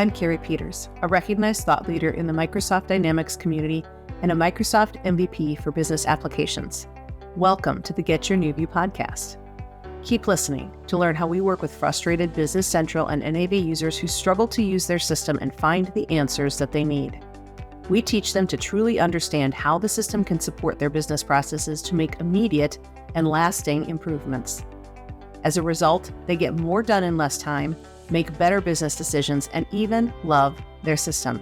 I'm Kerry Peters, a recognized thought leader in the Microsoft Dynamics community and a Microsoft MVP for business applications. Welcome to the Get Your New View podcast. Keep listening to learn how we work with frustrated Business Central and NAV users who struggle to use their system and find the answers that they need. We teach them to truly understand how the system can support their business processes to make immediate and lasting improvements. As a result, they get more done in less time, make better business decisions, and even love their system.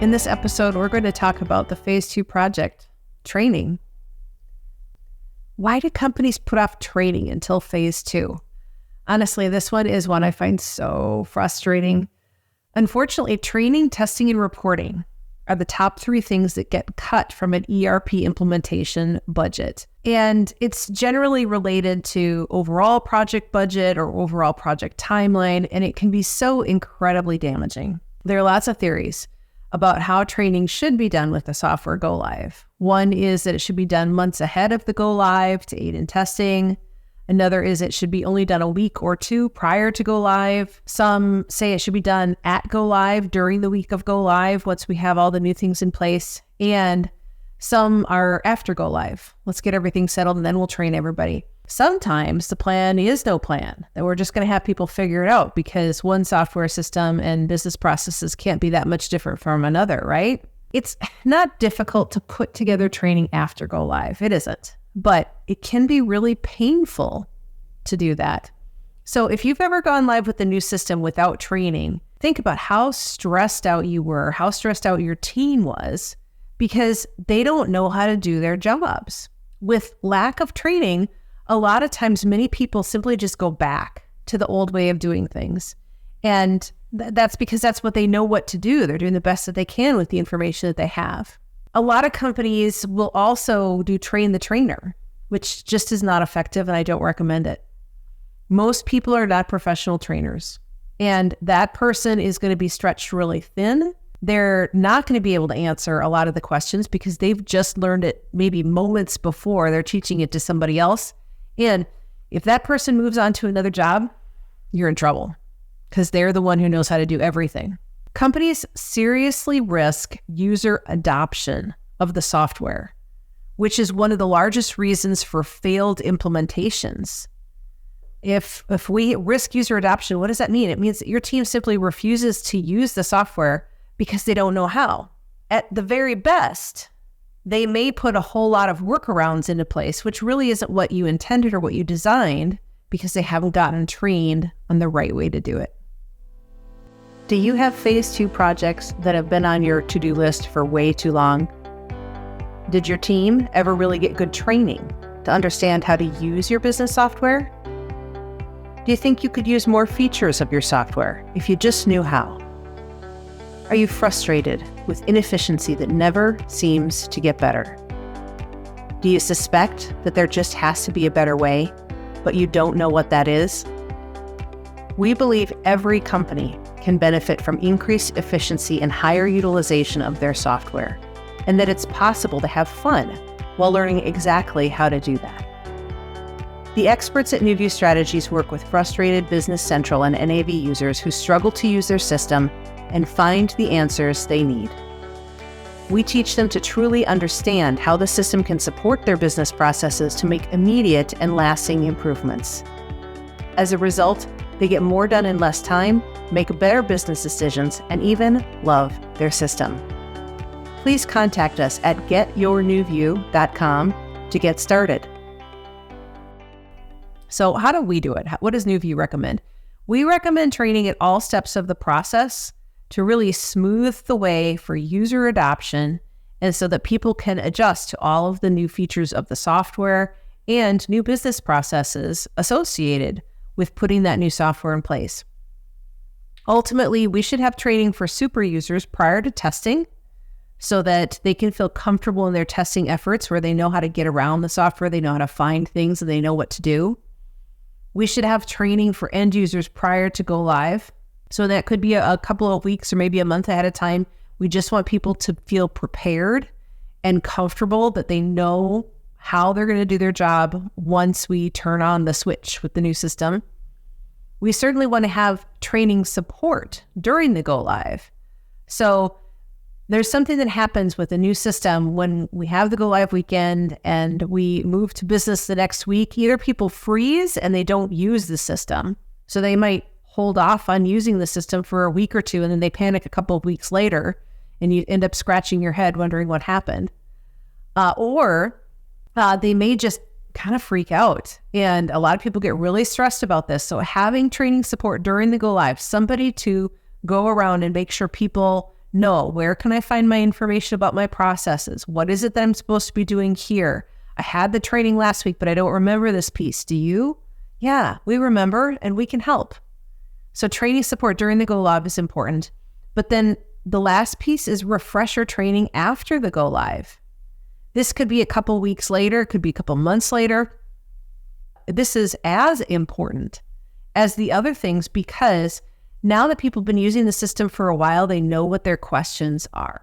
In this episode, we're going to talk about the Phase 2 project, training. Why do companies put off training until Phase 2? Honestly, this one is one I find so frustrating. Unfortunately, training, testing, and reporting are the top 3 things that get cut from an ERP implementation budget. And it's generally related to overall project budget or overall project timeline, and it can be so incredibly damaging. There are lots of theories about how training should be done with the software go live. One is that it should be done months ahead of the go live to aid in testing. Another is it should be only done a week or 2 prior to go live. Some say it should be done at go live during the week of go live once we have all the new things in place. And some are after go live. Let's get everything settled and then we'll train everybody. Sometimes the plan is no plan, that we're just going to have people figure it out because one software system and business processes can't be that much different from another, right? It's not difficult to put together training after go live. It isn't. But it can be really painful to do that. So if you've ever gone live with a new system without training, think about how stressed out you were, how stressed out your team was, because they don't know how to do their jobs. With lack of training, a lot of times many people simply just go back to the old way of doing things. And that's because that's what they know what to do. They're doing the best that they can with the information that they have. A lot of companies will also do train the trainer, which just is not effective, and I don't recommend it. Most people are not professional trainers, and that person is going to be stretched really thin. They're not going to be able to answer a lot of the questions because they've just learned it maybe moments before they're teaching it to somebody else. And if that person moves on to another job, you're in trouble because they're the one who knows how to do everything. Companies seriously risk user adoption of the software, which is one of the largest reasons for failed implementations. If we risk user adoption, what does that mean? It means that your team simply refuses to use the software because they don't know how. At the very best, they may put a whole lot of workarounds into place, which really isn't what you intended or what you designed because they haven't gotten trained on the right way to do it. Do you have Phase 2 projects that have been on your to-do list for way too long? Did your team ever really get good training to understand how to use your business software? Do you think you could use more features of your software if you just knew how? Are you frustrated with inefficiency that never seems to get better? Do you suspect that there just has to be a better way, but you don't know what that is? We believe every company can benefit from increased efficiency and higher utilization of their software, and that it's possible to have fun while learning exactly how to do that. The experts at New View Strategies work with frustrated Business Central and NAV users who struggle to use their system and find the answers they need. We teach them to truly understand how the system can support their business processes to make immediate and lasting improvements. As a result, they get more done in less time, make better business decisions, and even love their system. Please contact us at getyournewview.com to get started. So how do we do it? What does New View recommend? We recommend training at all steps of the process to really smooth the way for user adoption and so that people can adjust to all of the new features of the software and new business processes associated with putting that new software in place. Ultimately, we should have training for super users prior to testing so that they can feel comfortable in their testing efforts where they know how to get around the software, they know how to find things, and they know what to do. We should have training for end users prior to go live. So that could be a couple of weeks or maybe a month ahead of time. We just want people to feel prepared and comfortable that they know how they're going to do their job once we turn on the switch with the new system. we certainly want to have training support during the go live. So there's something that happens with a new system when we have the go live weekend and we move to business the next week. Either people freeze and they don't use the system. So they might hold off on using the system for a week or two, and then they panic a couple of weeks later and you end up scratching your head wondering what happened. Or they may just kind of freak out. And a lot of people get really stressed about this. So having training support during the go live, somebody to go around and make sure people know, where can I find my information about my processes? What is it that I'm supposed to be doing here? I had the training last week, but I don't remember this piece. Do you? Yeah, we remember and we can help. So training support during the go live is important. But then the last piece is refresher training after the go live. This could be a couple weeks later, it could be a couple months later. This is as important as the other things because now that people have been using the system for a while, they know what their questions are.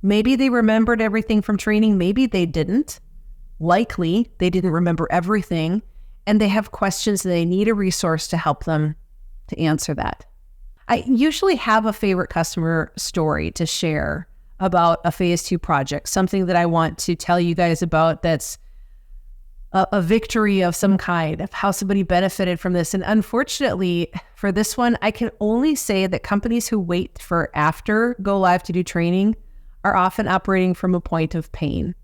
Maybe they remembered everything from training, maybe they didn't. Likely, they didn't remember everything, and they have questions and they need a resource to help them to answer that. I usually have a favorite customer story to share about a phase 2 project, something that I want to tell you guys about that's a victory of some kind, of how somebody benefited from this. And unfortunately, for this one, I can only say that companies who wait for after go live to do training are often operating from a point of pain.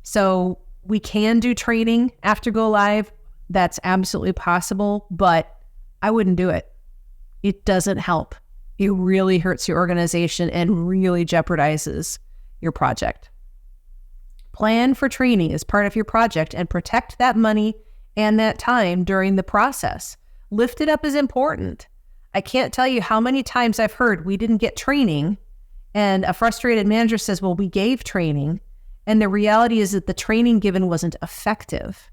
So we can do training after go live. That's absolutely possible, but I wouldn't do it. It doesn't help. It really hurts your organization and really jeopardizes your project. Plan for training as part of your project and protect that money and that time during the process. Lift it up is important. I can't tell you how many times I've heard we didn't get training and a frustrated manager says, well, we gave training. And the reality is that the training given wasn't effective.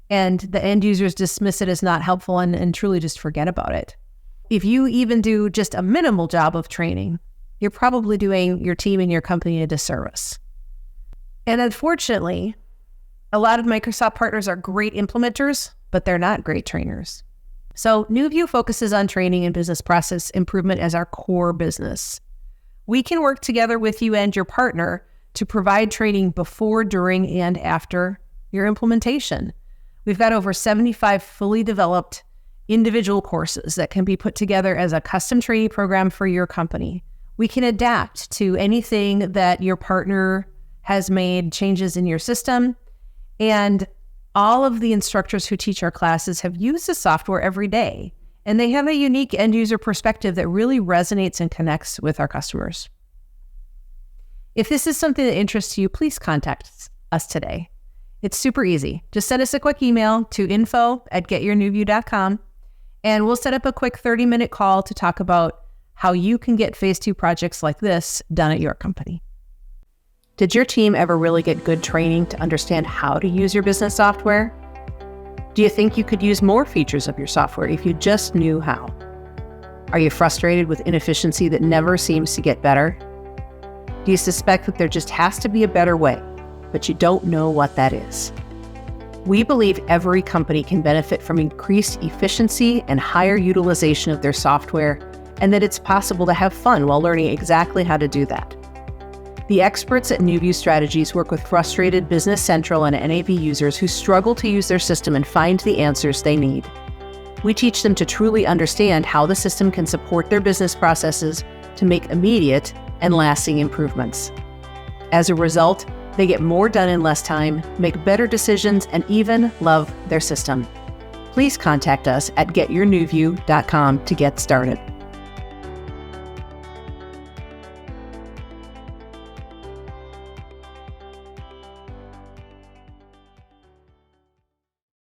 And the end users dismiss it as not helpful and truly just forget about it. If you even do just a minimal job of training, you're probably doing your team and your company a disservice. And unfortunately, a lot of Microsoft partners are great implementers, but they're not great trainers. So NewView focuses on training and business process improvement as our core business. We can work together with you and your partner to provide training before, during, and after your implementation. We've got over 75 fully developed individual courses that can be put together as a custom training program for your company. We can adapt to anything that your partner has made changes in your system. And all of the instructors who teach our classes have used the software every day. And they have a unique end user perspective that really resonates and connects with our customers. If this is something that interests you, please contact us today. It's super easy. Just send us a quick email to info@getyournewview.com. And we'll set up a quick 30-minute call to talk about how you can get phase 2 projects like this done at your company. Did your team ever really get good training to understand how to use your business software? Do you think you could use more features of your software if you just knew how? Are you frustrated with inefficiency that never seems to get better? Do you suspect that there just has to be a better way, but you don't know what that is? We believe every company can benefit from increased efficiency and higher utilization of their software, and that it's possible to have fun while learning exactly how to do that. The experts at NewView Strategies work with frustrated Business Central and NAV users who struggle to use their system and find the answers they need. We teach them to truly understand how the system can support their business processes to make immediate and lasting improvements. As a result, they get more done in less time, make better decisions, and even love their system. Please contact us at getyournewview.com to get started.